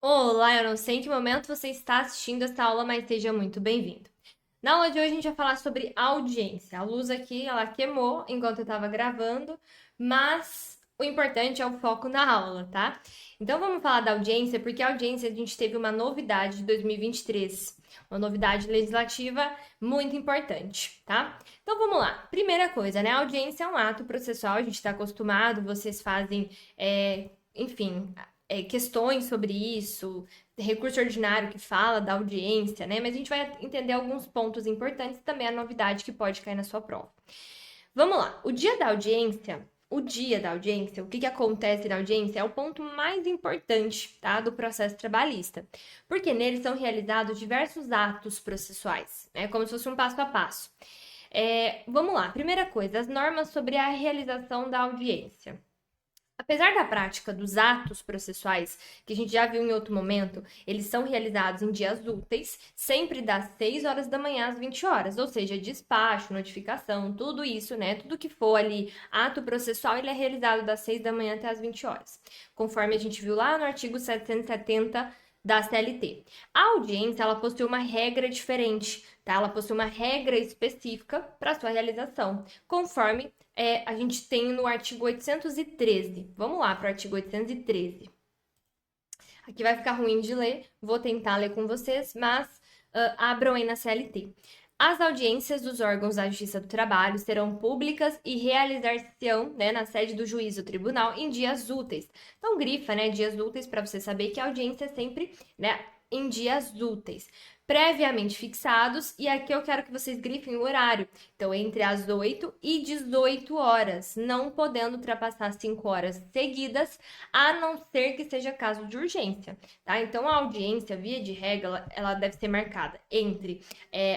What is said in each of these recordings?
Olá, eu não sei em que momento você está assistindo essa aula, mas seja muito bem-vindo. Na aula de hoje a gente vai falar sobre audiência. A luz aqui, ela queimou enquanto eu estava gravando, mas o importante é o foco na aula, tá? Então vamos falar da audiência, porque a audiência a gente teve uma novidade de 2023, uma novidade legislativa muito importante, tá? Então vamos lá. Primeira coisa, né? A audiência é um ato processual, a gente está acostumado, vocês fazem, enfim, questões sobre isso, recurso ordinário que fala da audiência, né? Mas a gente vai entender alguns pontos importantes e também a novidade que pode cair na sua prova. Vamos lá. O dia da audiência, o que acontece na audiência é o ponto mais importante, tá, do processo trabalhista, porque nele são realizados diversos atos processuais, né, como se fosse um passo a passo. Vamos lá. Primeira coisa, as normas sobre a realização da audiência. Apesar da prática dos atos processuais, que a gente já viu em outro momento, eles são realizados em dias úteis, sempre das 6 horas da manhã às 20 horas, ou seja, despacho, notificação, tudo isso, né? Tudo que for ali ato processual, ele é realizado das 6 da manhã até às 20 horas, conforme a gente viu lá no artigo 770 da CLT. A audiência, ela possui uma regra diferente, tá? Ela possui uma regra específica para sua realização, conforme a gente tem no artigo 813. Vamos lá para o artigo 813. Aqui vai ficar ruim de ler, vou tentar ler com vocês, mas abram aí na CLT. As audiências dos órgãos da Justiça do Trabalho serão públicas e realizar-se-ão, né, na sede do juiz do tribunal em dias úteis. Então, grifa, né, dias úteis para você saber que a audiência é sempre, né, em dias úteis, previamente fixados, e aqui eu quero que vocês grifem o horário. Então, entre as 8 e 18 horas, não podendo ultrapassar 5 horas seguidas, a não ser que seja caso de urgência, tá? Então, a audiência, via de regra, ela deve ser marcada entre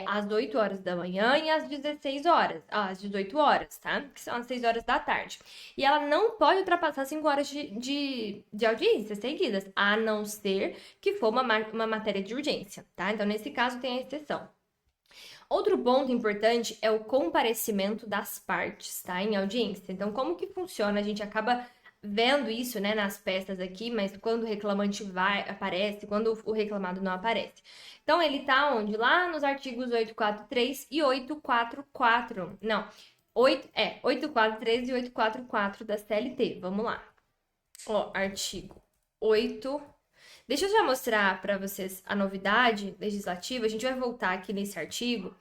às 8 horas da manhã e às 16 horas, às 18 horas, tá? Que são as 6 horas da tarde. E ela não pode ultrapassar 5 horas de audiência seguidas, a não ser que for uma matéria de urgência, tá? Então, nesse caso, tem a exceção. Outro ponto importante é o comparecimento das partes, tá? Em audiência. Então, como que funciona? A gente acaba vendo isso, né, nas peças aqui, mas quando o reclamante aparece, quando o reclamado não aparece. Então, ele tá onde? Lá nos artigos 843 e 844. Não, 843 e 844 da CLT. Vamos lá. Ó, artigo 8. Deixa eu já mostrar para vocês a novidade legislativa. A gente vai voltar aqui nesse artigo,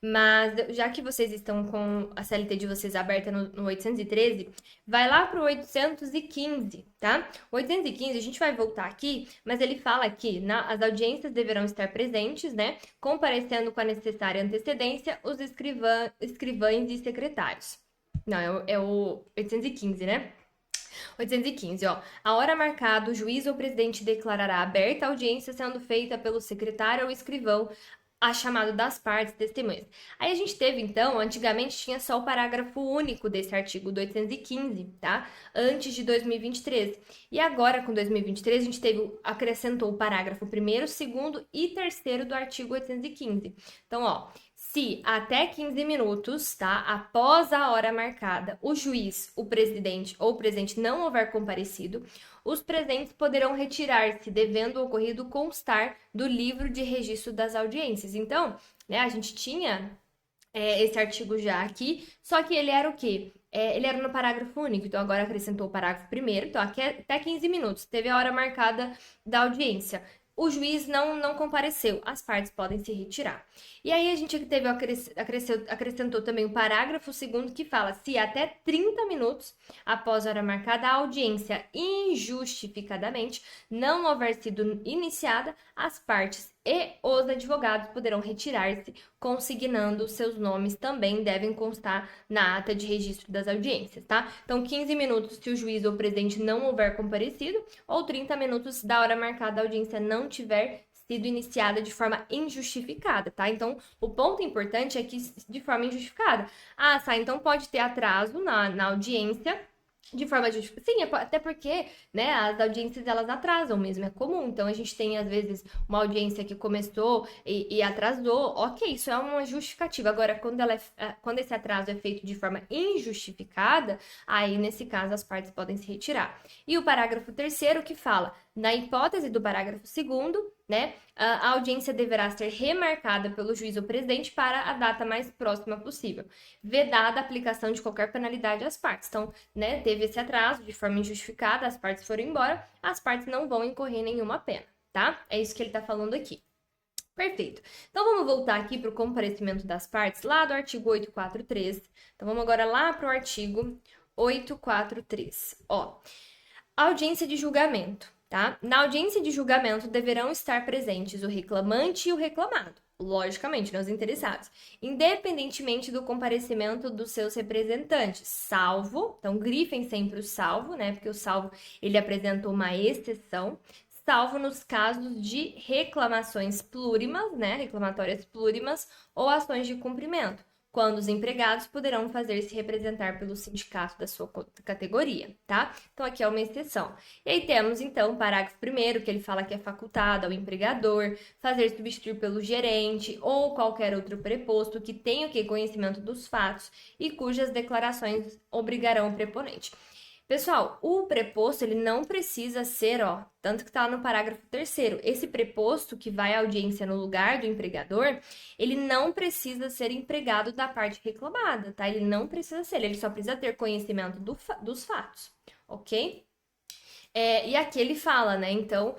mas já que vocês estão com a CLT de vocês aberta no 813, vai lá para o 815, tá? O 815, a gente vai voltar aqui, mas ele fala que as audiências deverão estar presentes, né? Comparecendo com a necessária antecedência os escrivães e secretários. Não, é o 815, né? 815, ó. A hora marcada, o juiz ou presidente declarará aberta a audiência sendo feita pelo secretário ou escrivão a chamado das partes testemunhas. Aí a gente teve, então, antigamente tinha só o parágrafo único desse artigo do 815, tá? Antes de 2023. E agora, com 2023, a gente acrescentou o parágrafo primeiro, segundo e terceiro do artigo 815. Então, ó, se até 15 minutos, tá? Após a hora marcada, o juiz, o presidente ou o presidente não houver comparecido, os presentes poderão retirar-se, devendo o ocorrido constar do livro de registro das audiências. Então, né, a gente tinha esse artigo já aqui, só que ele era o quê? Ele era no parágrafo único, então agora acrescentou o parágrafo primeiro, então aqui é até 15 minutos, teve a hora marcada da audiência. O juiz não compareceu, as partes podem se retirar. E aí a gente acrescentou também o parágrafo segundo que fala: se até 30 minutos após a hora marcada a audiência injustificadamente não houver sido iniciada, as partes e os advogados poderão retirar-se, consignando seus nomes também devem constar na ata de registro das audiências, tá? Então, 15 minutos se o juiz ou o presidente não houver comparecido, ou 30 minutos da hora marcada a audiência não tiver sido iniciada de forma injustificada, tá? Então, o ponto importante é que de forma injustificada. Ah, tá, então pode ter atraso na audiência de forma justificada. Sim, até porque, né, as audiências elas atrasam mesmo, é comum. Então, a gente tem, às vezes, uma audiência que começou e atrasou. Ok, isso é uma justificativa. Agora, quando esse atraso é feito de forma injustificada, aí, nesse caso, as partes podem se retirar. E o parágrafo terceiro que fala: Na hipótese do parágrafo 2º, né, a audiência deverá ser remarcada pelo juiz ou presidente para a data mais próxima possível, vedada a aplicação de qualquer penalidade às partes. Então, né, teve esse atraso de forma injustificada, as partes foram embora, as partes não vão incorrer nenhuma pena, tá? É isso que ele está falando aqui. Perfeito. Então, vamos voltar aqui para o comparecimento das partes, lá do artigo 843. Então, vamos agora lá para o artigo 843. Ó, audiência de julgamento, tá? Na audiência de julgamento deverão estar presentes o reclamante e o reclamado, logicamente, né, os interessados, independentemente do comparecimento dos seus representantes, salvo, então grifem sempre o salvo, né, porque o salvo, ele apresenta uma exceção, salvo nos casos de reclamações plurimas, né, reclamatórias plurimas ou ações de cumprimento, quando os empregados poderão fazer-se representar pelo sindicato da sua categoria, tá? Então, aqui é uma exceção. E aí temos, então, o parágrafo 1º, que ele fala que é facultado ao empregador fazer substituir pelo gerente ou qualquer outro preposto que tenha o que conhecimento dos fatos e cujas declarações obrigarão o preponente. Pessoal, o preposto, ele não precisa ser, ó, tanto que tá no parágrafo 3º, esse preposto que vai à audiência no lugar do empregador, ele não precisa ser empregado da parte reclamada, tá? Ele não precisa ser, ele só precisa ter conhecimento dos fatos, ok? E aqui ele fala, né? Então,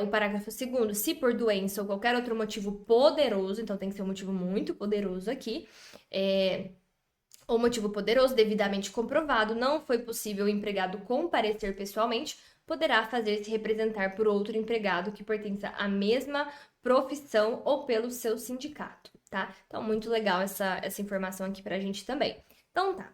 o parágrafo 2º, se por doença ou qualquer outro motivo poderoso, então tem que ser um motivo muito poderoso aqui, ou motivo poderoso devidamente comprovado, não foi possível o empregado comparecer pessoalmente, poderá fazer-se representar por outro empregado que pertença à mesma profissão ou pelo seu sindicato, tá? Então, muito legal essa informação aqui pra gente também. Então tá,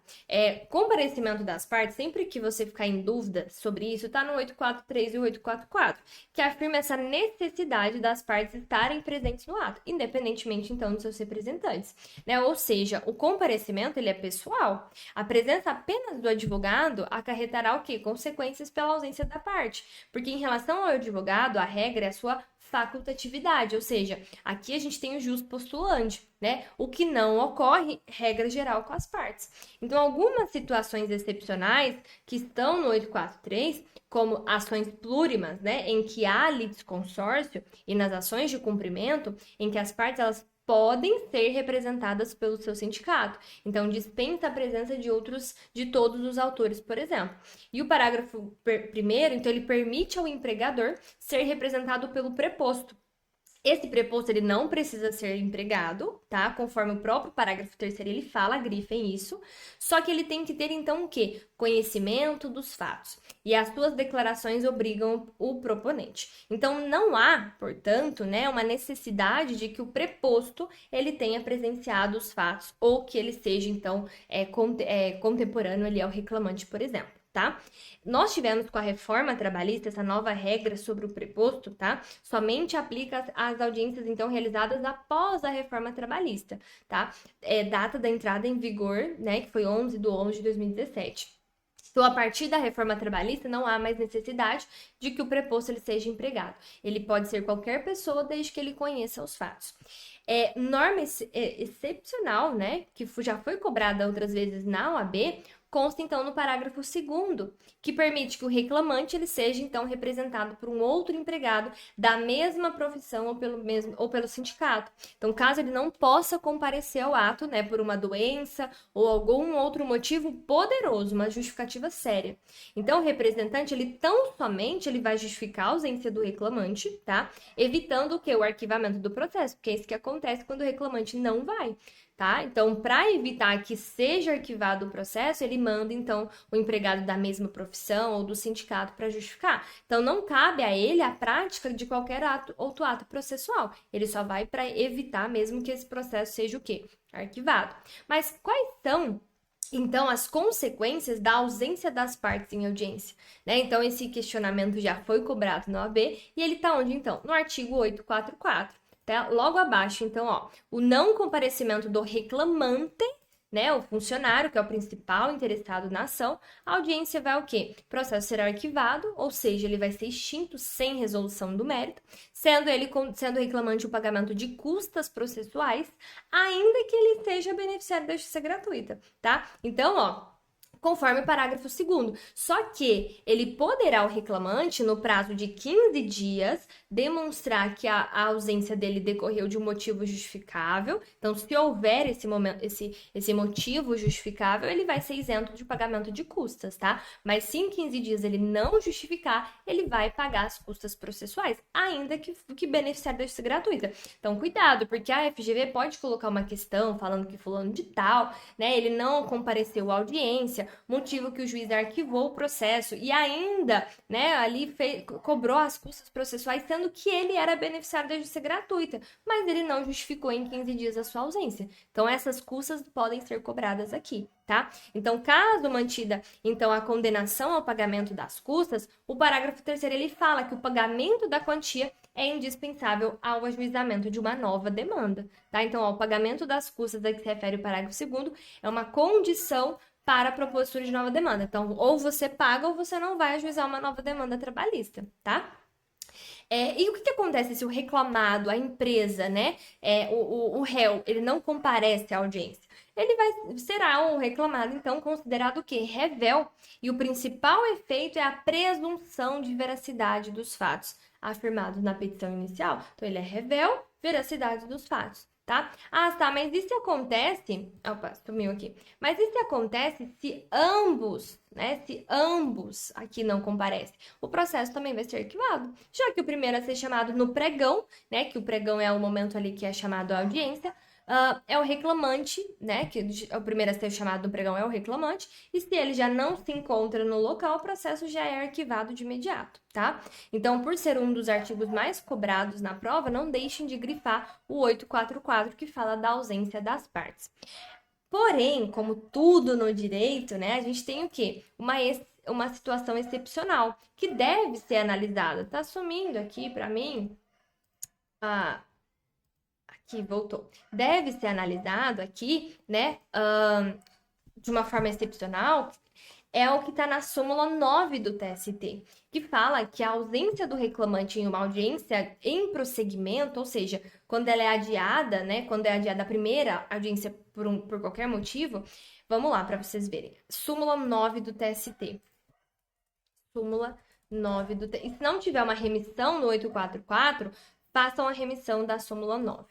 comparecimento das partes, sempre que você ficar em dúvida sobre isso, tá no 843 e 844, que afirma essa necessidade das partes estarem presentes no ato, independentemente, então, dos seus representantes, né? Ou seja, o comparecimento, ele é pessoal. A presença apenas do advogado acarretará o quê? Consequências pela ausência da parte, porque em relação ao advogado, a regra é a sua facultatividade, ou seja, aqui a gente tem o jus postulante, né? O que não ocorre, regra geral com as partes. Então, algumas situações excepcionais que estão no 843, como ações plurimas, né, em que há litisconsórcio, e nas ações de cumprimento, em que as partes elas podem ser representadas pelo seu sindicato. Então, dispensa a presença de todos os autores, por exemplo. E o parágrafo 1º, então, ele permite ao empregador ser representado pelo preposto. Esse preposto, ele não precisa ser empregado, tá? Conforme o próprio parágrafo 3º, ele fala, grifem isso. Só que ele tem que ter, então, o quê? Conhecimento dos fatos. E as suas declarações obrigam o proponente. Então, não há, portanto, né, uma necessidade de que o preposto, ele tenha presenciado os fatos ou que ele seja, então, contemporâneo ali ao reclamante, por exemplo. Tá? Nós tivemos com a reforma trabalhista essa nova regra sobre o preposto, tá? Somente aplica às audiências, então, realizadas após a reforma trabalhista, tá? Data da entrada em vigor, né, que foi 11/11/2017. Então, a partir da reforma trabalhista, não há mais necessidade de que o preposto ele seja empregado. Ele pode ser qualquer pessoa, desde que ele conheça os fatos. Norma excepcional, né, que já foi cobrada outras vezes na OAB, consta, então, no parágrafo 2º, que permite que o reclamante ele seja, então, representado por um outro empregado da mesma profissão ou pelo sindicato. Então, caso ele não possa comparecer ao ato, né, por uma doença ou algum outro motivo poderoso, uma justificativa séria. Então, o representante, ele tão somente ele vai justificar a ausência do reclamante, tá? Evitando o quê? O arquivamento do processo, porque é isso que acontece quando o reclamante não vai. Tá? Então, para evitar que seja arquivado o processo, ele manda, então, o empregado da mesma profissão ou do sindicato para justificar. Então, não cabe a ele a prática de qualquer outro ato processual. Ele só vai para evitar mesmo que esse processo seja o quê? Arquivado. Mas quais são, então, as consequências da ausência das partes em audiência, né? Então, esse questionamento já foi cobrado na OAB e ele está onde, então? No artigo 844. Tá? Logo abaixo, então, ó, o não comparecimento do reclamante, né, o funcionário, que é o principal interessado na ação, a audiência vai o quê? O processo será arquivado, ou seja, ele vai ser extinto sem resolução do mérito, sendo o reclamante o pagamento de custas processuais, ainda que ele esteja beneficiário da justiça gratuita, tá? Então, ó, conforme o parágrafo 2º. Só que ele poderá, o reclamante, no prazo de 15 dias, demonstrar que a ausência dele decorreu de um motivo justificável. Então, se houver esse motivo justificável, ele vai ser isento de pagamento de custas, tá? Mas se em 15 dias ele não justificar, ele vai pagar as custas processuais, ainda que beneficiar da justiça gratuita. Então, cuidado, porque a FGV pode colocar uma questão falando que fulano de tal, né, ele não compareceu à audiência, motivo que o juiz arquivou o processo e ainda, né, ali cobrou as custas processuais, sendo que ele era beneficiário da justiça gratuita, mas ele não justificou em 15 dias a sua ausência. Então, essas custas podem ser cobradas aqui, tá? Então, caso mantida, então, a condenação ao pagamento das custas, o parágrafo 3º ele fala que o pagamento da quantia é indispensável ao ajuizamento de uma nova demanda, tá? Então, ó, o pagamento das custas a que se refere o parágrafo 2º é uma condição para a propositura de nova demanda. Então, ou você paga ou você não vai ajuizar uma nova demanda trabalhista, tá? E o que acontece se o reclamado, a empresa, né, o réu, ele não comparece à audiência? Será um reclamado, então, considerado o quê? Revel. E o principal efeito é a presunção de veracidade dos fatos afirmados na petição inicial. Então, ele é revel, veracidade dos fatos. Tá? Ah, tá, mas e se acontece... Opa, sumiu aqui. Mas e se acontece se ambos, né? Se ambos aqui não comparecem? O processo também vai ser arquivado. Já que o primeiro a ser chamado no pregão, né? Que o pregão é o momento ali que é chamado a audiência, é o reclamante, né? Que o primeiro a ser chamado no pregão é o reclamante. E se ele já não se encontra no local, o processo já é arquivado de imediato, tá? Então, por ser um dos artigos mais cobrados na prova, não deixem de grifar o 844, que fala da ausência das partes. Porém, como tudo no direito, né? A gente tem o quê? Uma situação excepcional que deve ser analisada. Tá sumindo aqui para mim? Aqui, voltou. Deve ser analisado aqui, né, de uma forma excepcional, é o que está na súmula 9 do TST, que fala que a ausência do reclamante em uma audiência em prosseguimento, ou seja, quando ela é adiada, né, quando é adiada a primeira audiência por qualquer motivo, vamos lá para vocês verem. Súmula 9 do TST. Súmula 9 do TST. E se não tiver uma remissão no 844, façam a remissão da súmula 9.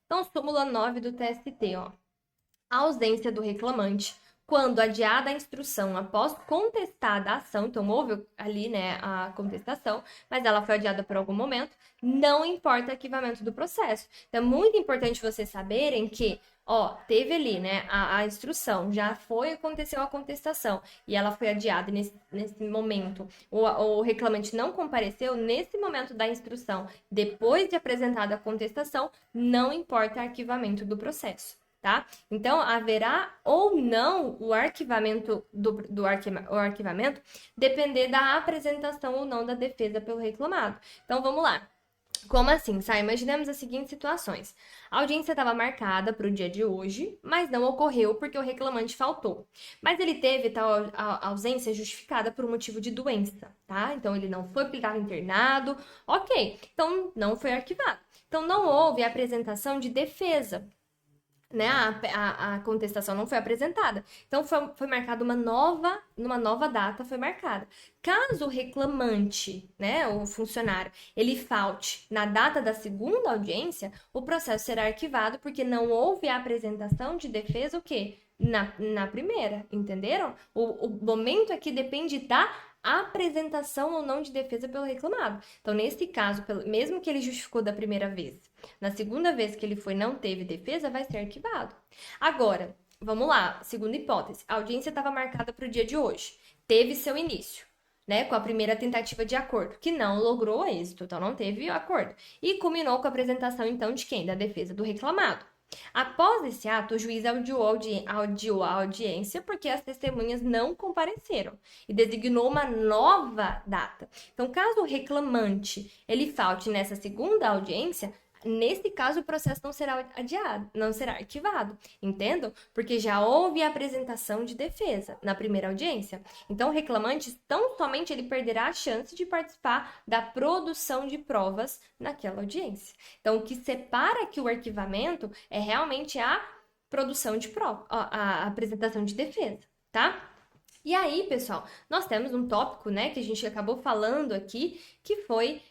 Então, súmula 9 do TST, ó. A ausência do reclamante, quando adiada a instrução após contestada a ação, então houve ali, né, a contestação, mas ela foi adiada por algum momento, não importa o arquivamento do processo. Então, é muito importante vocês saberem que, ó, teve ali, né, a instrução, já aconteceu a contestação, e ela foi adiada nesse momento, o reclamante não compareceu, nesse momento da instrução, depois de apresentada a contestação, não importa o arquivamento do processo. Tá? Então, haverá ou não o arquivamento o arquivamento depender da apresentação ou não da defesa pelo reclamado. Então, vamos lá. Como assim, Sá? Imaginemos as seguintes situações. A audiência estava marcada para o dia de hoje, mas não ocorreu porque o reclamante faltou. Mas ele teve tal ausência justificada por um motivo de doença, tá? Então, ele não foi aplicado internado, ok. Então, não foi arquivado. Então, não houve apresentação de defesa, né? A contestação não foi apresentada. Então, foi marcada uma nova data, foi marcada. Caso o reclamante, né, o funcionário, ele falte na data da segunda audiência, o processo será arquivado porque não houve a apresentação de defesa, o quê? Na primeira, entenderam? O momento aqui depende da apresentação ou não de defesa pelo reclamado. Então, nesse caso, mesmo que ele justificou da primeira vez, na segunda vez que ele não teve defesa, vai ser arquivado. Agora, vamos lá, segunda hipótese. A audiência estava marcada para o dia de hoje. Teve seu início, né, com a primeira tentativa de acordo, que não logrou êxito, então não teve acordo. E culminou com a apresentação, então, de quem? Da defesa do reclamado. Após esse ato, o juiz adiou a audiência porque as testemunhas não compareceram e designou uma nova data. Então, caso o reclamante ele falte nessa segunda audiência, nesse caso, o processo não será adiado, não será arquivado, entendam? Porque já houve a apresentação de defesa na primeira audiência. Então, o reclamante, tão somente ele perderá a chance de participar da produção de provas naquela audiência. Então, o que separa aqui o arquivamento é realmente a produção de prova, a apresentação de defesa, tá? E aí, pessoal, nós temos um tópico, né, que a gente acabou falando aqui, que foi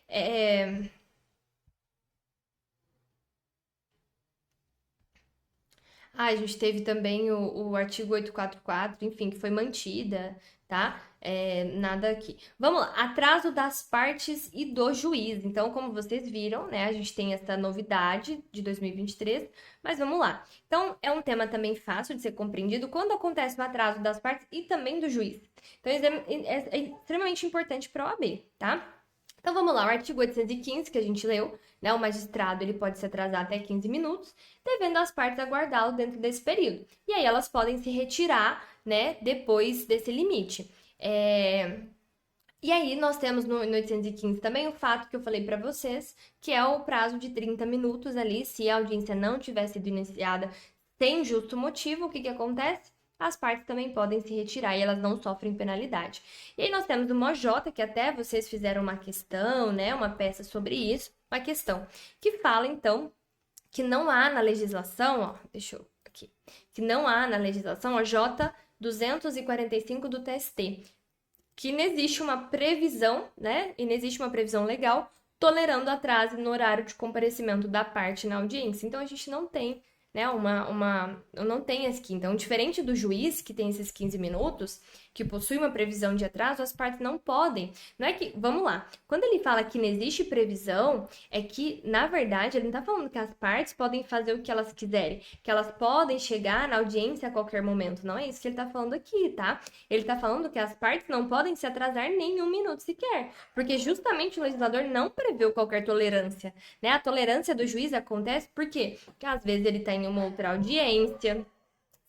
a gente teve também o artigo 844, enfim, que foi mantida, tá? Nada aqui. Vamos lá, atraso das partes e do juiz. Então, como vocês viram, né, a gente tem essa novidade de 2023, mas vamos lá. Então, é um tema também fácil de ser compreendido quando acontece o atraso das partes e também do juiz. Então, isso é extremamente importante para a OAB, tá? Então, vamos lá, o artigo 815 que a gente leu, né, o magistrado ele pode se atrasar até 15 minutos, devendo as partes aguardá-lo dentro desse período. E aí elas podem se retirar, né, depois desse limite. E aí nós temos no 815 também o fato que eu falei para vocês, que é o prazo de 30 minutos ali, se a audiência não tiver sido iniciada sem justo motivo, o que acontece? As partes também podem se retirar e elas não sofrem penalidade. E aí nós temos o MOJ, que até vocês fizeram uma questão, né, uma peça sobre isso, uma questão que fala então que não há na legislação, ó, deixa eu aqui, que não há na legislação a J 245 do TST, que não existe uma previsão, né? E não existe uma previsão legal tolerando atraso no horário de comparecimento da parte na audiência. Então a gente não tem, né, não tem aqui. Então, diferente do juiz que tem esses 15 minutos, que possui uma previsão de atraso, as partes não podem. Não é que, vamos lá, quando ele fala que não existe previsão, é que, na verdade, ele não está falando que as partes podem fazer o que elas quiserem, que elas podem chegar na audiência a qualquer momento. Não é isso que ele está falando aqui, tá? Ele está falando que as partes não podem se atrasar nem um minuto sequer, porque justamente o legislador não preveu qualquer tolerância, né? A tolerância do juiz acontece porque às vezes ele está em uma outra audiência,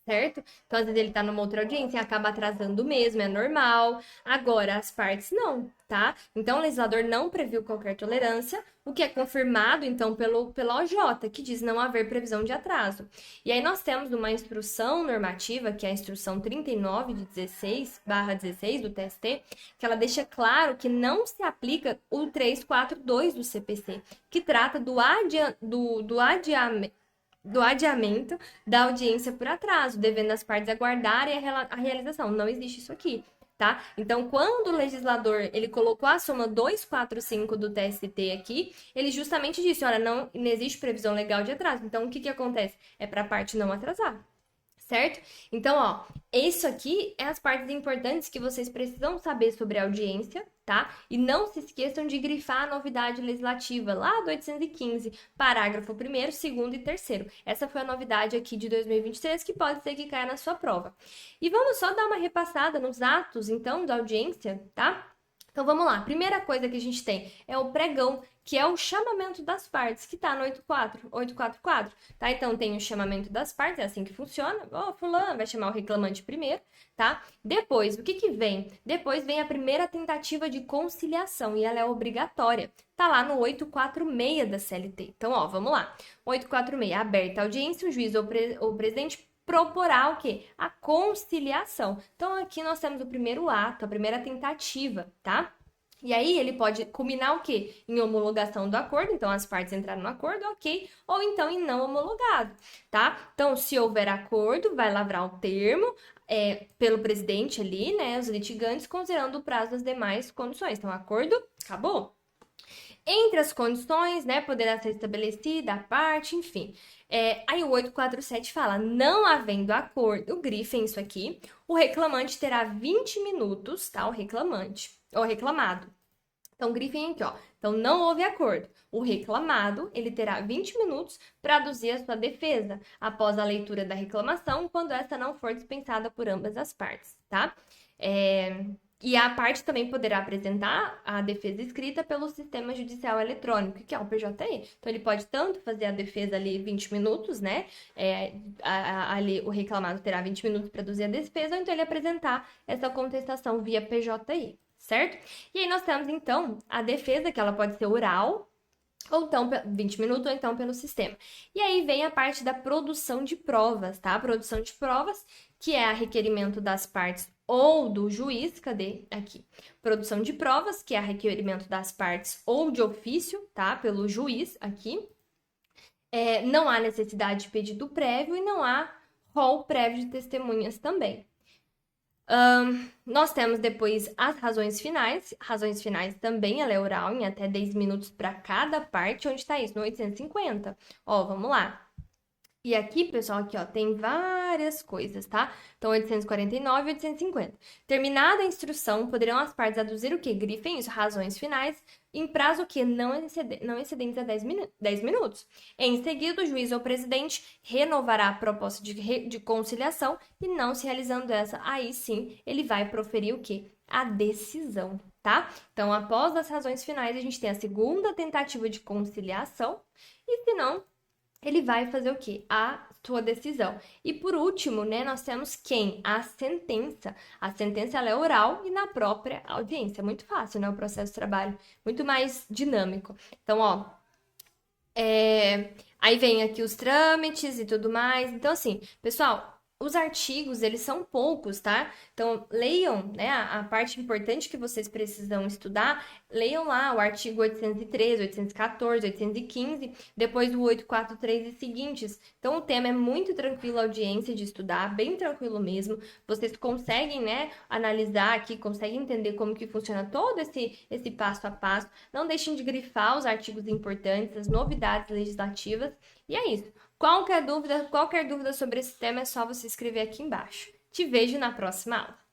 certo? Então, às vezes ele tá numa outra audiência e acaba atrasando mesmo, é normal. Agora, as partes não, tá? Então, o legislador não previu qualquer tolerância, o que é confirmado, então, pela OJ, que diz não haver previsão de atraso. E aí, nós temos uma instrução normativa, que é a instrução 39 de 16/16 do TST, que ela deixa claro que não se aplica o 342 do CPC, que trata do adiamento da audiência por atraso, devendo as partes aguardarem a realização. Não existe isso aqui, tá? Então, quando o legislador ele colocou a súmula 245 do TST aqui, ele justamente disse, olha, não existe previsão legal de atraso. Então, o que acontece? É para a parte não atrasar. Certo? Então, ó, isso aqui é as partes importantes que vocês precisam saber sobre a audiência, tá? E não se esqueçam de grifar a novidade legislativa lá do 815, parágrafo 1º, 2º e 3º. Essa foi a novidade aqui de 2023 que pode ser que caia na sua prova. E vamos só dar uma repassada nos atos, então, da audiência, tá? Então, vamos lá. Primeira coisa que a gente tem é o pregão, que é o chamamento das partes, que tá no 844, tá? Então, tem o chamamento das partes, é assim que funciona. Fulano vai chamar o reclamante primeiro, tá? Depois, o que vem? Depois vem a primeira tentativa de conciliação, e ela é obrigatória. Tá lá no 846 da CLT. Então, ó, vamos lá. 846, aberta a audiência, o juiz ou o presidente proporá o quê? A conciliação. Então, aqui nós temos o primeiro ato, a primeira tentativa, tá? E aí, ele pode culminar o quê? Em homologação do acordo, então as partes entraram no acordo, ok, ou então em não homologado, tá? Então, se houver acordo, vai lavrar o termo pelo presidente ali, né, os litigantes, considerando o prazo das demais condições. Então, acordo, acabou. Entre as condições, né, poderá ser estabelecida a parte, enfim. Aí o 847 fala, não havendo acordo, grifem isso aqui, o reclamante terá 20 minutos, tá? O reclamante, ou reclamado. Então, grifem aqui, ó. Então, não houve acordo. O reclamado, ele terá 20 minutos para aduzir a sua defesa, após a leitura da reclamação, quando essa não for dispensada por ambas as partes, tá? E a parte também poderá apresentar a defesa escrita pelo sistema judicial eletrônico, que é o PJE. Então, ele pode tanto fazer a defesa ali 20 minutos, né? Ali o reclamado terá 20 minutos para aduzir a defesa, ou então ele apresentar essa contestação via PJE, certo? E aí nós temos, então, a defesa, que ela pode ser oral, ou então 20 minutos, ou então pelo sistema. E aí vem a parte da produção de provas, tá? A produção de provas, que é a requerimento das partes ou do juiz, cadê? Aqui. Produção de provas, que é a requerimento das partes ou de ofício, tá? Pelo juiz, aqui. Não há necessidade de pedido prévio e não há rol prévio de testemunhas também. Nós temos depois as razões finais. Razões finais também ela é oral, em até 10 minutos para cada parte. Onde está isso? No 850. Ó, vamos lá. E aqui, pessoal, aqui, ó, tem várias coisas, tá? Então, 849 e 850. Terminada a instrução, poderão as partes aduzir o quê? Grifem isso, razões finais, em prazo que não excedentes a 10 minutos. Em seguida, o juiz ou presidente renovará a proposta de conciliação e não se realizando essa, aí sim, ele vai proferir o quê? A decisão, tá? Então, após as razões finais, a gente tem a segunda tentativa de conciliação e, se não, ele vai fazer o quê? A sua decisão. E por último, né, nós temos quem? A sentença. A sentença ela é oral e na própria audiência. É muito fácil, né? O processo de trabalho. Muito mais dinâmico. Então, ó, aí vem aqui os trâmites e tudo mais. Então, assim, pessoal, os artigos, eles são poucos, tá? Então, leiam, né, a parte importante que vocês precisam estudar, leiam lá o artigo 813, 814, 815, depois o 843 e seguintes. Então, o tema é muito tranquilo a audiência de estudar, bem tranquilo mesmo. Vocês conseguem, né, analisar aqui, conseguem entender como que funciona todo esse passo a passo. Não deixem de grifar os artigos importantes, as novidades legislativas. E é isso. Qualquer dúvida sobre esse tema é só você escrever aqui embaixo. Te vejo na próxima aula.